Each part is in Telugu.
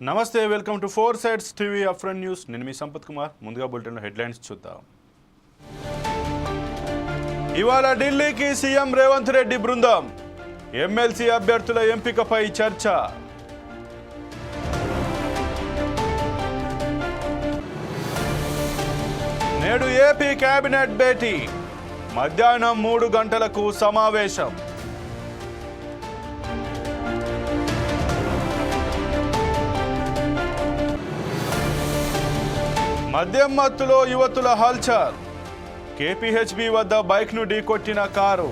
నమస్తే, వెల్కమ్ టు 4 Sides టీవీ అఫ్రెండ్ న్యూస్. నేను మీ సంపత్ కుమార్. ముందుగా బులెటిన్లో హెడ్లైన్స్ చూద్దాం. ఇవాళ ఢిల్లీకి సీఎం రేవంత్ రెడ్డి బృందం. ఎమ్మెల్సీ అభ్యర్థుల ఎంపికపై చర్చ. నేడు ఏపీ కేబినెట్ భేటీ. మధ్యాహ్నం 3 గంటలకు సమావేశం. మద్యం మత్తులో యువతుల హల్చల్. కేపీహెచ్బీ వద్ద బైక్ను ఢీకొట్టిన కారు.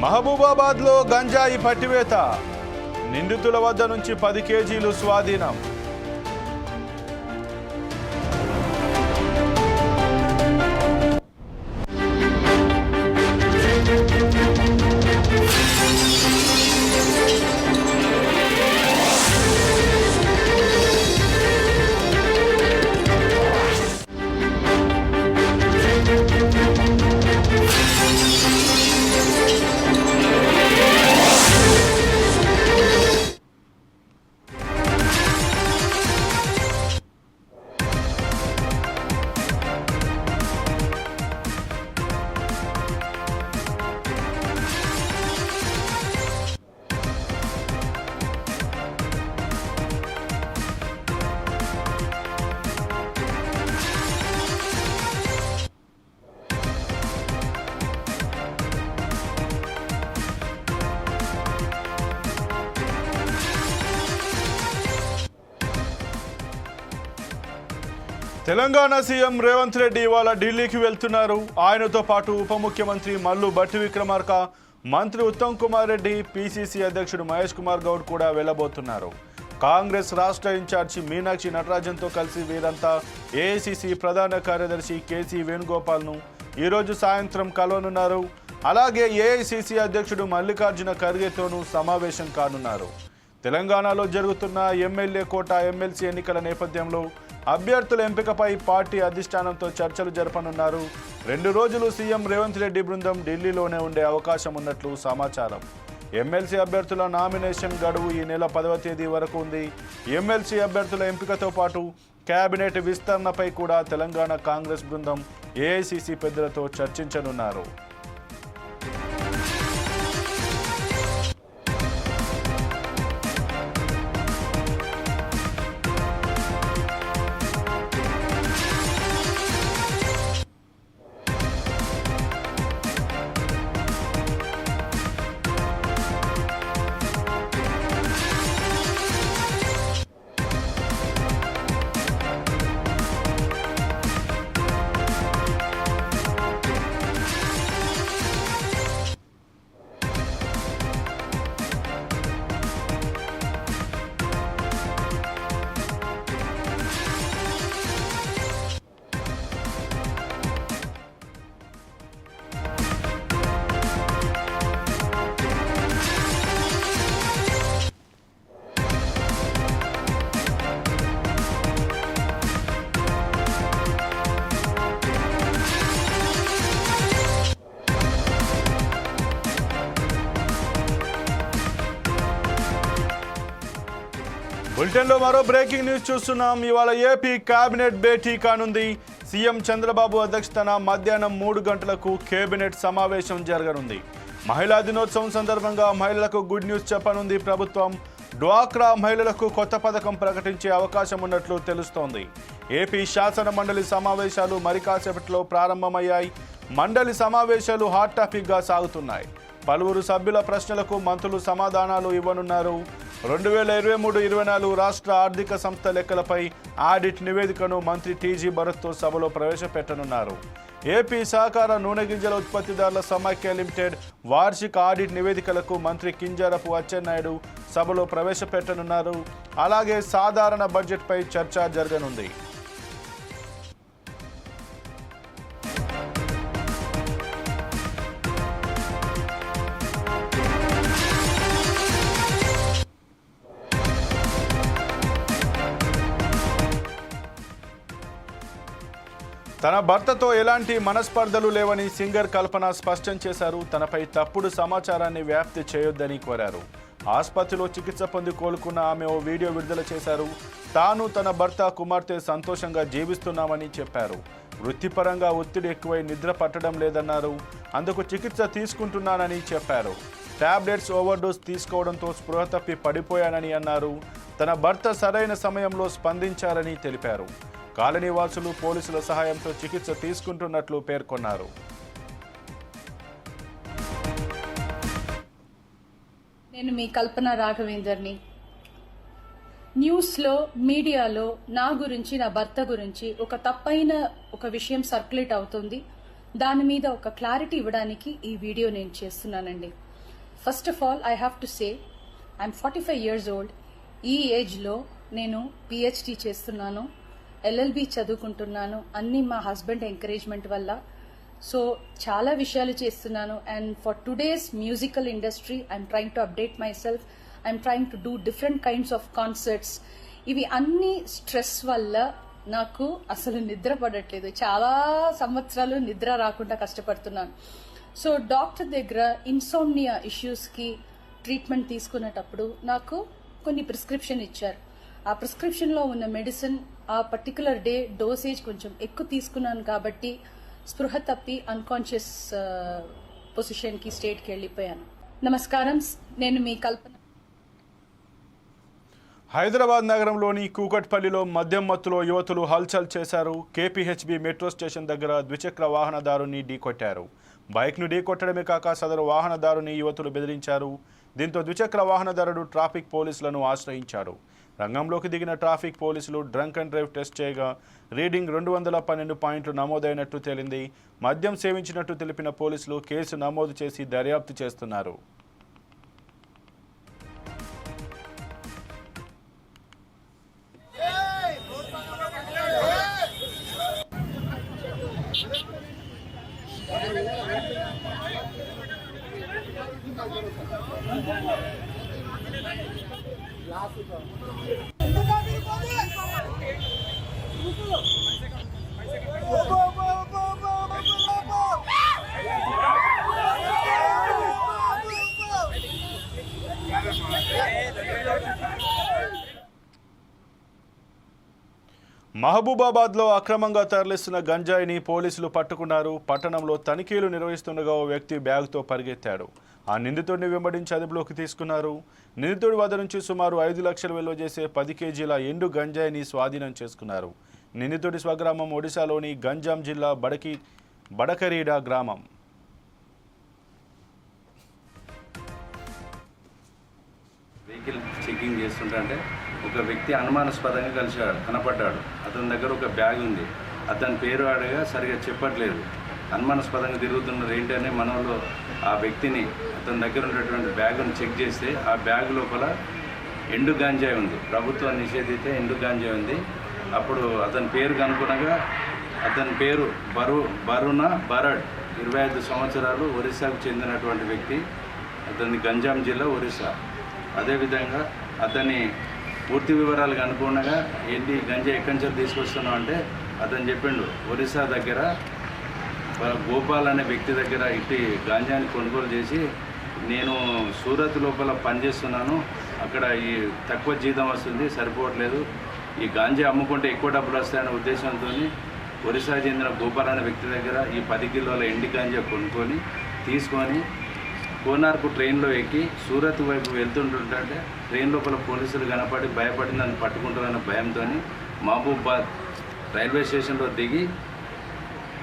మహబూబాబాద్లో గంజాయి పట్టివేత. నిందితుల వద్ద నుంచి 10 కేజీలు స్వాధీనం. తెలంగాణ సీఎం రేవంత్ రెడ్డి ఇవాళ ఢిల్లీకి వెళ్తున్నారు. ఆయనతో పాటు ఉప ముఖ్యమంత్రి మల్లు భట్టి విక్రమార్క, మంత్రి ఉత్తమ్ కుమార్ రెడ్డి, పీసీసీ అధ్యక్షుడు మహేష్ కుమార్ గౌడ్ కూడా వెళ్లబోతున్నారు. కాంగ్రెస్ రాష్ట్ర ఇన్ఛార్జి మీనాక్షి నటరాజన్తో కలిసి వీరంతా ఏఐసీసీ ప్రధాన కార్యదర్శి కేసీ వేణుగోపాల్ను ఈరోజు సాయంత్రం కలవనున్నారు. అలాగే ఏఐసీసీ అధ్యక్షుడు మల్లికార్జున ఖర్గేతోనూ సమావేశం కానున్నారు. తెలంగాణలో జరుగుతున్న ఎమ్మెల్యే కోట, ఎమ్మెల్సీ ఎన్నికల నేపథ్యంలో అభ్యర్థుల ఎంపికపై పార్టీ అధిష్టానంతో చర్చలు జరపనున్నారు. 2 రోజులు సీఎం రేవంత్ రెడ్డి బృందం ఢిల్లీలోనే ఉండే అవకాశం ఉన్నట్లు సమాచారం. ఎమ్మెల్సీ అభ్యర్థుల నామినేషన్ గడువు ఈ నెల 10వ తేదీ వరకు ఉంది. ఎమ్మెల్సీ అభ్యర్థుల ఎంపికతో పాటు కేబినెట్ విస్తరణపై కూడా తెలంగాణ కాంగ్రెస్ బృందం ఏఐసీసీ పెద్దలతో చర్చించనున్నారు. బులెటిన్లో మరో బ్రేకింగ్ న్యూస్ చూస్తున్నాం. ఇవాళ ఏపీ కేబినెట్ భేటీ కానుంది. సీఎం చంద్రబాబు అధ్యక్షతన మధ్యాహ్నం 3 గంటలకు కేబినెట్ సమావేశం జరగనుంది. మహిళా దినోత్సవం సందర్భంగా మహిళలకు గుడ్ న్యూస్ చెప్పనుంది ప్రభుత్వం. డ్వాక్రా మహిళలకు కొత్త పథకం ప్రకటించే అవకాశం ఉన్నట్లు తెలుస్తోంది. ఏపీ శాసన మండలి సమావేశాలు మరి కాసేపట్లో ప్రారంభమయ్యాయి. మండలి సమావేశాలు హాట్ టాపిక్గా సాగుతున్నాయి. పలువురు సభ్యుల ప్రశ్నలకు మంత్రులు సమాధానాలు ఇవ్వనున్నారు. 2023-24 రాష్ట్ర ఆర్థిక సంస్థ లెక్కలపై ఆడిట్ నివేదికను మంత్రి టీజీ భరత్తో సభలో ప్రవేశపెట్టనున్నారు. ఏపీ సహకార నూనె గింజల ఉత్పత్తిదారుల సమాఖ్య లిమిటెడ్ వార్షిక ఆడిట్ నివేదికలకు మంత్రి కింజరాపు అచ్చెన్నాయుడు సభలో ప్రవేశపెట్టనున్నారు. అలాగే సాధారణ బడ్జెట్పై చర్చ జరగనుంది. తన భర్తతో ఎలాంటి మనస్పర్ధలు లేవని సింగర్ కల్పన స్పష్టం చేశారు. తనపై తప్పుడు సమాచారాన్ని వ్యాప్తి చేయొద్దని కోరారు. ఆసుపత్రిలో చికిత్స పొంది కోలుకున్న ఆమె ఓ వీడియో విడుదల చేశారు. తాను తన భర్త కుమార్తె సంతోషంగా జీవిస్తున్నామని చెప్పారు. వృత్తిపరంగా ఒత్తిడి ఎక్కువై నిద్ర పట్టడం లేదన్నారు. అందుకు చికిత్స తీసుకుంటున్నానని చెప్పారు. టాబ్లెట్స్ ఓవర్డోస్ తీసుకోవడంతో స్పృహ తప్పి పడిపోయానని అన్నారు. తన భర్త సరైన సమయంలో స్పందించారని తెలిపారు. కాలనీ వాసులు పోలీసుల సహాయంతో చికిత్స తీసుకుంటున్నట్లు పేర్కొన్నారు. నేను మీ కల్పన రాఘవేందర్ని. న్యూస్లో మీడియాలో నా గురించి నా భర్త గురించి ఒక తప్పైన ఒక విషయం సర్క్యులేట్ అవుతుంది. దాని మీద ఒక క్లారిటీ ఇవ్వడానికి ఈ వీడియో నేను చేస్తున్నానండి. First of all I have to say I'm 45 years old. ఈ ఏజ్లో నేను పిహెచ్డి చేస్తున్నాను, LLB చదువుకుంటున్నాను. అన్నీ మా హస్బెండ్ ఎంకరేజ్మెంట్ వల్ల. సో చాలా విషయాలు చేస్తున్నాను. And for today's musical industry I'm trying to update my self. I'm trying to do different kinds of concerts. ఇవి అన్ని స్ట్రెస్ వల్ల నాకు అసలు నిద్ర పడట్లేదు. చాలా సంవత్సరాలు నిద్ర రాకుండా కష్టపడుతున్నాను. సో డాక్టర్ దగ్గర ఇన్సోమ్నియా ఇష్యూస్కి ట్రీట్మెంట్ తీసుకునేటప్పుడు నాకు కొన్ని ప్రిస్క్రిప్షన్ ఇచ్చారు. ఆ ప్రిస్క్రిప్షన్లో ఉన్న మెడిసిన్ ఆ పర్టికులర్ డే డోసేజ్ కొంచెం ఎక్కువ తీసుకున్నాను కాబట్టి స్పృహ తప్పి అన్కాన్షియస్ పొజిషన్కి స్టేట్కి వెళ్ళిపోయాను. నమస్కారం, నేను మీ కల్పన. హైదరాబాద్ నగరంలోని కూకట్పల్లిలో మద్యం మత్తులో యువతులు హల్చల్ చేశారు. KPHB మెట్రో స్టేషన్ దగ్గర ద్విచక్ర వాహనదారుని ఢీకొట్టారు. బైక్ను ఢీకొట్టడమే కాక సదరు వాహనదారుని యువతులు బెదిరించారు. దీంతో ద్విచక్ర వాహనదారుడు ట్రాఫిక్ పోలీసులను ఆశ్రయించాడు. రంగంలోకి దిగిన ట్రాఫిక్ పోలీసులు డ్రంక్ అండ్ డ్రైవ్ టెస్ట్ చేయగా రీడింగ్ 212 పాయింట్లు నమోదైనట్టు తేలింది. మద్యం సేవించినట్టు తెలిపిన పోలీసులు కేసు నమోదు చేసి దర్యాప్తు చేస్తున్నారు. మహబూబాబాద్లో అక్రమంగా తరలిస్తున్న గంజాయిని పోలీసులు పట్టుకున్నారు. పట్టణంలో తనిఖీలు నిర్వహిస్తుండగా ఓ వ్యక్తి బ్యాగుతో పరిగెత్తాడు. ఆ నిందితుడిని వెంబడించి అదుపులోకి తీసుకున్నారు. నిందితుడి వద్ద నుంచి సుమారు 5 లక్షలు విలువ చేసే 10 కేజీల ఎండు గంజాయిని స్వాధీనం చేసుకున్నారు. నిందితుడి స్వగ్రామం ఒడిశాలోని గంజాం జిల్లా బడకరీడా గ్రామం. వెహికల్ చెకింగ్ చేస్తుంటే ఒక వ్యక్తి అనుమానాస్పదంగా కనపడ్డాడు. అతని దగ్గర ఒక బ్యాగ్ ఉంది. అతని పేరు అడగా సరిగా చెప్పట్లేదు. అనుమానాస్పదంగా తిరుగుతున్నారు ఏంటనే మనలో ఆ వ్యక్తిని అతని దగ్గర ఉన్నటువంటి బ్యాగును చెక్ చేస్తే ఆ బ్యాగ్ లోపల ఎండు గాంజాయి ఉంది. ప్రభుత్వం నిషేధితే ఎండు గాంజాయి ఉంది. అప్పుడు అతని పేరు కనుక్కునగా అతని పేరు బరుణ బరడ్, 25 సంవత్సరాలు, ఒరిస్సాకు చెందినటువంటి వ్యక్తి. అతని గంజాం జిల్లా, ఒరిస్సా. అదేవిధంగా అతని పూర్తి వివరాలు కనుక్కునగా ఏంటి గంజా ఎక్కడి నుంచి తీసుకొస్తున్నావు అంటే అతను చెప్పిండు ఒరిస్సా దగ్గర గోపాల్ అనే వ్యక్తి దగ్గర ఇట్టి గాంజాని కొనుగోలు చేసి నేను సూరత్ లోపల పనిచేస్తున్నాను, అక్కడ ఈ తక్కువ జీతం వస్తుంది, సరిపోవట్లేదు, ఈ గాంజా అమ్ముకుంటే ఎక్కువ డబ్బులు వస్తాయనే ఉద్దేశంతో ఒరిస్సా చెందిన గోపాల్ అనే వ్యక్తి దగ్గర ఈ 10 కిలోల ఎండి గాంజా కొనుక్కొని తీసుకొని కోనార్కు ట్రైన్లో ఎక్కి సూరత్ వైపు వెళ్తుంటుంటే ట్రైన్ లోపల పోలీసులు కనపడి భయపడి నన్ను పట్టుకుంటారన్న భయంతో మహబూబాబాద్ రైల్వే స్టేషన్లో దిగి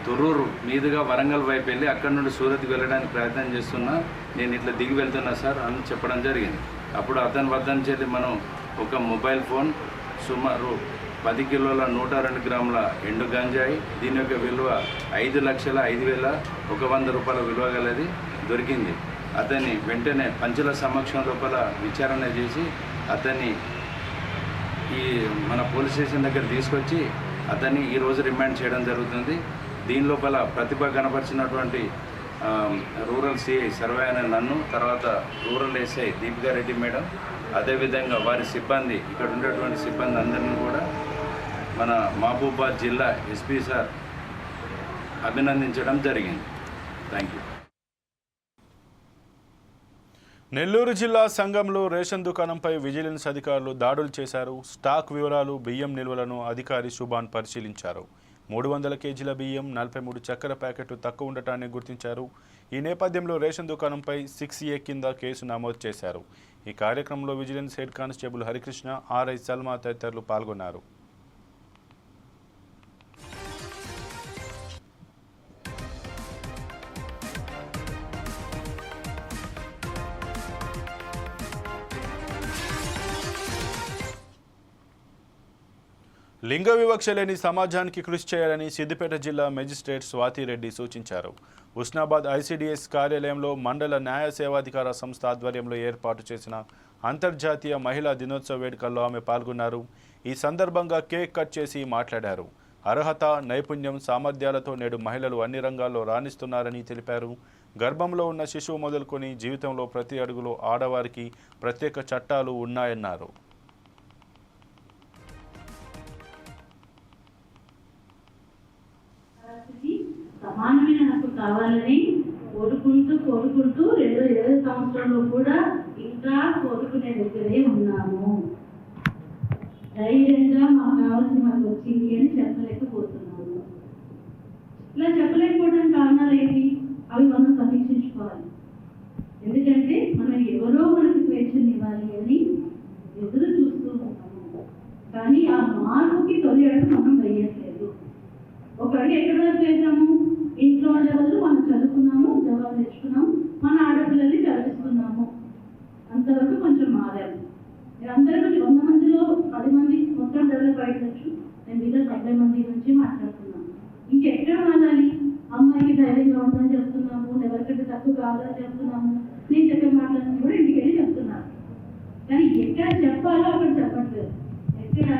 తుర్రూరు మీదుగా వరంగల్ వైపు వెళ్ళి అక్కడి నుండి సూరత్కి వెళ్ళడానికి ప్రయత్నం చేస్తున్నా, నేను ఇట్లా దిగి వెళ్తున్నా సార్ అని చెప్పడం జరిగింది. అప్పుడు అతని వద్ద నుంచి మనం ఒక మొబైల్ ఫోన్, సుమారు 10 కిలోల 102 గ్రాముల ఎండు గంజాయి, దీని యొక్క విలువ 5,05,100 రూపాయల విలువ గలది దొరికింది. అతన్ని వెంటనే పంచుల సమక్షం లోపల విచారణ చేసి అతన్ని ఈ మన పోలీస్ స్టేషన్ దగ్గర తీసుకొచ్చి అతన్ని ఈరోజు రిమాండ్ చేయడం జరుగుతుంది. దీని లోపల ప్రతిభ కనపరిచినటువంటి రూరల్ సిఐ సర్వే అనే నన్ను, తర్వాత రూరల్ ఎస్ఐ దీపికారెడ్డి మేడం, అదేవిధంగా వారి సిబ్బంది, ఇక్కడ ఉండేటువంటి సిబ్బంది అందరినీ కూడా మన మహబూబాబాద్ జిల్లా ఎస్పీ సార్ అభినందించడం జరిగింది. Thank you. నెల్లూరు జిల్లా సంఘంలో రేషన్ దుకాణంపై విజిలెన్స్ అధికారులు దాడులు చేశారు. స్టాక్ వివరాలు, బియ్యం నిల్వలను అధికారి సుభాన్ పరిశీలించారు. 300 కేజీల బియ్యం, 43 చక్కెర ప్యాకెట్లు తక్కువ ఉండటాన్ని గుర్తించారు. ఈ నేపథ్యంలో రేషన్ దుకాణంపై 6A కింద కేసు నమోదు చేశారు. ఈ కార్యక్రమంలో vigilance head constable Harikrishna, RI Salma తదితరులు పాల్గొన్నారు. లింగ వివక్ష లేని సమాజానికి కృషి చేయాలని సిద్దిపేట జిల్లా మెజిస్ట్రేట్ స్వాతిరెడ్డి సూచించారు. ఉస్నాబాద్ ఐసిడిఎస్ కార్యాలయంలో మండల న్యాయ సేవాధికార సంస్థ ఆధ్వర్యంలో ఏర్పాటు చేసిన అంతర్జాతీయ మహిళా దినోత్సవ వేడుకల్లో ఆమె పాల్గొన్నారు. ఈ సందర్భంగా కేక్ కట్ చేసి మాట్లాడారు. అర్హత, నైపుణ్యం, సామర్థ్యాలతో నేడు మహిళలు అన్ని రంగాల్లో రాణిస్తున్నారని తెలిపారు. గర్భంలో ఉన్న శిశువు మొదలుకొని జీవితంలో ప్రతి అడుగులో ఆడవారికి ప్రత్యేక చట్టాలు ఉన్నాయన్నారు. సమానమైన హక్కు కావాలని కోరుకుంటూ 2020 సంవత్సరంలో కూడా ఇంకా కోరుకునే దగ్గరే ఉన్నాము. ధైర్యంగా మాకు కావాల్సిన మాకు వచ్చింది అని చెప్పలేకపోతున్నాము. ఇలా చెప్పలేకపోవడానికి కారణాలు ఏంటి? అవి మనం సమీక్షించుకోవాలి. ఎందుకంటే మనం ఎవరో మనకు స్వేచ్ఛనివ్వాలి అని ఎదురు చూస్తూ ఉంటాము. కానీ ఆ మార్పుకి తొలి అడుగు మనం వేయట్లేదు. ఒక అడుగు ఎక్కడ వరకు వేసాము? ఇంట్లో ఉండే వాళ్ళు మనం చదువుకున్నాము, జవాబు తెచ్చుకున్నాము, మన ఆడపిల్లల్ని చదివిస్తున్నాము, అంతవరకు కొంచెం మారాము. అందరూ 100 మందిలో 10 మంది మొత్తం డెవలప్ అయ్యొచ్చు. నేను మీద 70 మంది నుంచి మాట్లాడుతున్నాను. ఇంకెక్కడ మారాలి? అమ్మాయికి ధైర్యంగా ఉందని చెప్తున్నాము, ఎవరికంటే తక్కువ కాదని చెప్తున్నాము. నేను చెప్పే మాటలన్నీ కూడా ఇంటికి వెళ్ళి చెప్తున్నాను. కానీ ఎక్కడ చెప్పాలో అక్కడ చెప్పట్లేదు. ఎక్కడ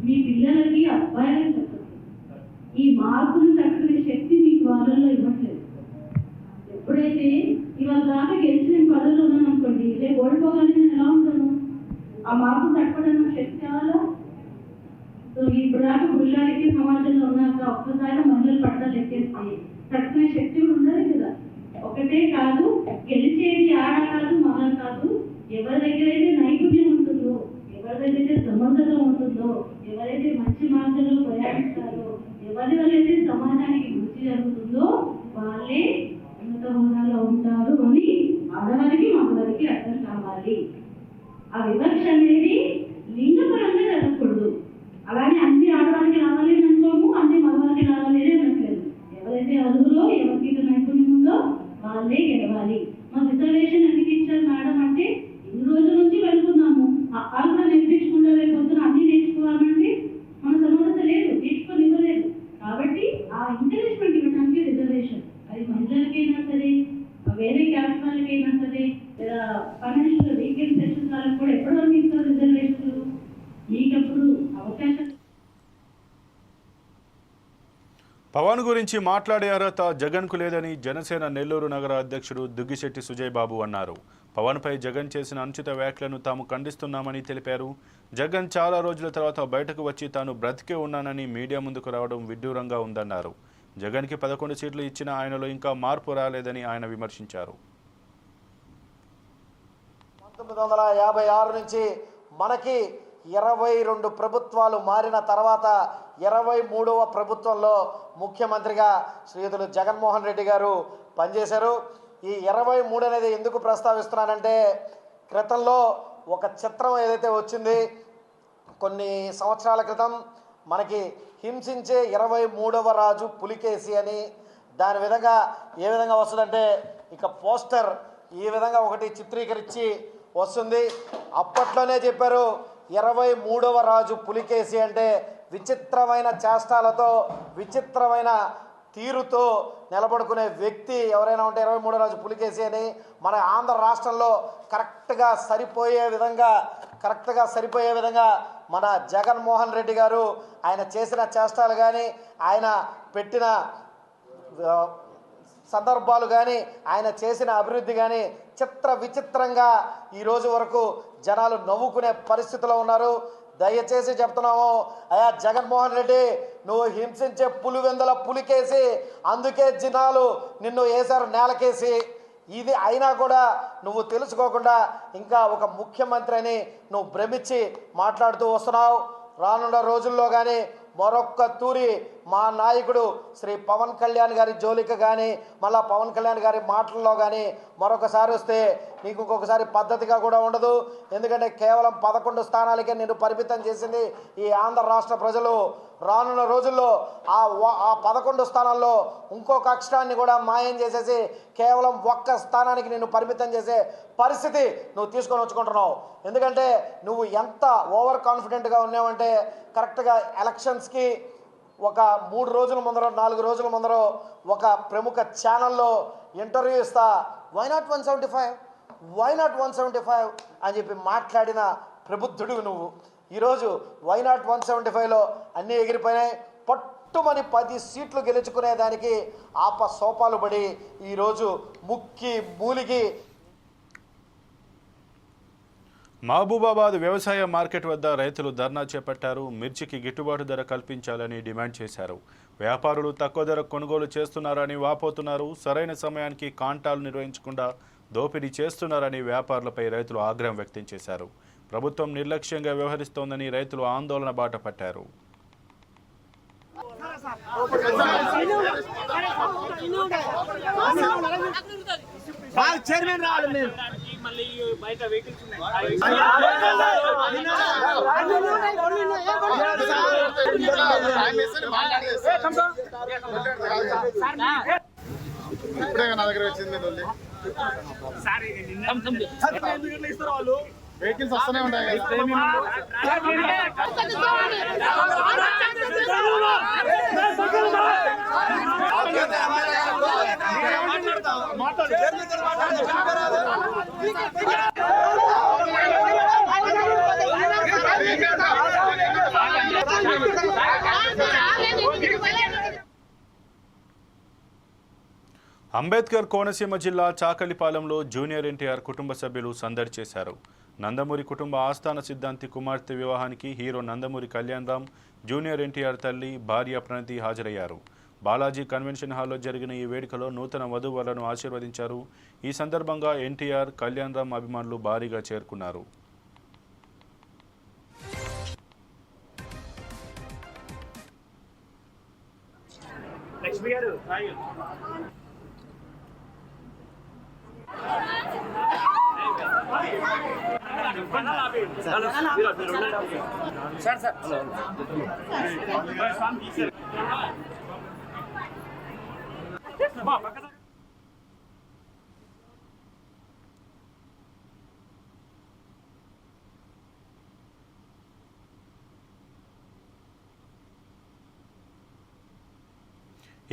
మీ పిల్లలకి అబ్బాయిలకి చెప్పండి. ఈ మార్పులు తట్టుకునే శక్తి మీకు వాళ్ళల్లో ఇవ్వట్లేదు. ఎప్పుడైతే ఇవాళ దాకా గెలిచి నేను పదవిలో ఉన్నాను అనుకోండి, రేపు ఓడిపోగానే నేను ఎలా ఉంటాను? ఆ మార్పు తట్టుకోవడానికి శక్తి కావాలా? సో ఇప్పుడు దాకా పురుషానికి సమాజంలో ఉన్నాక ఒక్కసారి మహిళలు పట్టాలు ఎక్కేస్తే తట్టుకునే శక్తి కూడా ఉండాలి కదా. ఒకటే కాదు, గెలిచేది ఆడ కాదు, మగ కాదు. ఎవరి దగ్గర అయితే నైపుణ్యం ఉంటుందో, ఎవరి దగ్గర అయితే సమర్థత ఉంటుందో, ఎవరైతే మంచి మార్గంలో ప్రయాణిస్తారో, ఎవరి వల్ల అయితే సమాజానికి మంచి జరుగుతుందో వాళ్ళే ఉన్నత హోదాలో ఉంటారు అని ఆడవారికి మగవారికి అర్థం కావాలి. ఆ వివక్ష అనేది లింగపరంగా జరగకూడదు. అలాగే అన్ని ఆడవారికి రావాలి అనుకోము, అన్ని మగవారికి రావాలి అనట్లేదు. ఎవరైతే అదుగులో ఎవరికి నైపుణ్యం ఉందో వాళ్ళే గెలవాలి. మా రిజర్వేషన్ ఎందుకు ఇచ్చారు మేడం అంటే, ఇన్ని రోజుల నుంచి వెళ్తున్నాము, వాళ్ళు కూడా నేర్పించకుండా రేపొద్దున అన్ని నేర్చుకోవాలంటే మన సమర్థత లేదు, నేర్చుకొని ఇవ్వలేదు. కాబట్టి ఆ ఎంకరేజ్మెంట్ ఇవ్వడానికి రిజర్వేషన్, అది మహిళలకైనా సరే, వేరే క్యాస్ట్ వాళ్ళకైనా సరే, ఫైనాన్షియల్ వీకెండ్ సెక్షన్స్ వాళ్ళకి కూడా ఎప్పటి వరకు ఇస్తారు రిజర్వేషన్లు? మీకప్పుడు అవకాశం. పవన్ గురించి మాట్లాడే అర్హత జగన్కు లేదని జనసేన నెల్లూరు నగర అధ్యక్షుడు దుగ్గిశెట్టి సుజయ్ బాబు అన్నారు. పవన్పై జగన్ చేసిన అనుచిత వ్యాఖ్యలను తాము ఖండిస్తున్నామని తెలిపారు. జగన్ చాలా రోజుల తర్వాత బయటకు వచ్చి తాను బ్రతికే ఉన్నానని మీడియా ముందుకు రావడం విడ్డూరంగా ఉందన్నారు. జగన్కి 11 సీట్లు ఇచ్చిన ఆయనలో ఇంకా మార్పు రాలేదని ఆయన విమర్శించారు. 1956 నుంచి మనకి 22 ప్రభుత్వాలు మారిన తర్వాత 23వ ప్రభుత్వంలో ముఖ్యమంత్రిగా శ్రీయుతులు జగన్మోహన్ రెడ్డి గారు పనిచేశారు. ఈ 23 అనేది ఎందుకు ప్రస్తావిస్తున్నానంటే, క్రితంలో ఒక చిత్రం ఏదైతే వచ్చింది కొన్ని సంవత్సరాల క్రితం, మనకి హింసించే 23వ రాజు పులికేసి అని, దాని విధంగా ఏ విధంగా వస్తుందంటే ఇక పోస్టర్ ఈ విధంగా ఒకటి చిత్రీకరించి వస్తుంది. అప్పట్లోనే చెప్పారు 23వ రాజు పులికేసి అంటే విచిత్రమైన చేష్టాలతో, విచిత్రమైన తీరుతో నిలబడుకునే వ్యక్తి ఎవరైనా ఉంటే 23వ రాజు పులికేసి అని. మన ఆంధ్ర రాష్ట్రంలో కరెక్ట్గా సరిపోయే విధంగా మన జగన్మోహన్ రెడ్డి గారు ఆయన చేసిన చేష్టాలు కానీ, ఆయన పెట్టిన సందర్భాలు కానీ, ఆయన చేసిన అభివృద్ధి కానీ విచిత్రంగా ఈరోజు వరకు జనాలు నవ్వుకునే పరిస్థితిలో ఉన్నారు. దయచేసి చెప్తున్నాము, అయ్యా జగన్మోహన్ రెడ్డి, నువ్వు హింసించే పులివెందుల పులికేసి అందుకే జనాలు నిన్ను వేశారు నేలకేసి. ఇది అయినా కూడా నువ్వు తెలుసుకోకుండా ఇంకా ఒక ముఖ్యమంత్రి అని నువ్వు భ్రమించి మాట్లాడుతూ వస్తున్నావు. రానున్న రోజుల్లో కానీ మరొక్క తూరి మా నాయకుడు శ్రీ పవన్ కళ్యాణ్ గారి జోలికి కానీ మళ్ళా పవన్ కళ్యాణ్ గారి మాటల్లో కానీ మరొకసారి వస్తే నీకు ఇంకొకసారి పద్ధతిగా కూడా ఉండదు. ఎందుకంటే కేవలం 11 స్థానాలకే నేను పరిమితం చేసింది ఈ ఆంధ్ర రాష్ట్ర ప్రజలు. రానున్న రోజుల్లో ఆ 11 స్థానాల్లో ఇంకొక అక్షరాన్ని కూడా మాయం చేసేసి కేవలం 1 స్థానానికి నేను పరిమితం చేసే పరిస్థితి నువ్వు తీసుకొని వచ్చుకుంటున్నావు. ఎందుకంటే నువ్వు ఎంత ఓవర్ కాన్ఫిడెంట్గా ఉన్నావంటే కరెక్ట్గా ఎలక్షన్స్కి ఒక 3 రోజుల ముందర 4 రోజుల ముందర ఒక ప్రముఖ ఛానల్లో ఇంటర్వ్యూ ఇస్తా, వై నాట్ 175 అని చెప్పి మాట్లాడిన ప్రబుద్ధుడు నువ్వు. ఈరోజు వై నాట్ 175లో అన్నీ ఎగిరిపోయినాయి. పట్టుమని 10 సీట్లు గెలుచుకునేదానికి సోపాలు పడి ఈరోజు ముక్కి మూలిగి. మహబూబాబాద్ వ్యవసాయ మార్కెట్ వద్ద రైతులు ధర్నా చేపట్టారు. మిర్చికి గిట్టుబాటు ధర కల్పించాలని డిమాండ్ చేశారు. వ్యాపారులు తక్కువ ధర కొనుగోలు చేస్తున్నారని వాపోతున్నారు. సరైన సమయానికి కాంటాలు నిర్వహించకుండా దోపిడీ చేస్తున్నారని వ్యాపారులపై రైతులు ఆగ్రహం వ్యక్తం చేశారు. ప్రభుత్వం నిర్లక్ష్యంగా వ్యవహరిస్తోందని రైతులు ఆందోళన బాట పట్టారు. నా దగ్గర వచ్చింది వెహికల్స్ వస్తూనే ఉంటాయి అంబేద్కర్ కోనసీమ జిల్లా చాకలిపాలెంలో జూనియర్ ఎన్టీఆర్ కుటుంబ సభ్యులు సందడి చేశారు. నందమూరి కుటుంబ ఆస్థాన సిద్ధాంతి కుమార్తె వివాహానికి హీరో నందమూరి కళ్యాణ్ రామ్, జూనియర్ ఎన్టీఆర్ తల్లి భార్య ప్రణతి హాజరయ్యారు. బాలాజీ కన్వెన్షన్ హాల్లో జరిగిన ఈ వేడుకలో నూతన వధూవరులను ఆశీర్వదించారు. ఈ సందర్భంగా ఎన్టీఆర్, కళ్యాణ్ రామ్ అభిమానులు భారీగా చేరుకున్నారు.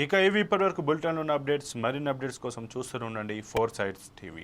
ఇక ఇవి ఇప్పటివరకు బులెటిన్లో ఉన్న అప్డేట్స్. మరిన్ని అప్డేట్స్ కోసం చూస్తూనే ఉండండి 4 Sides TV.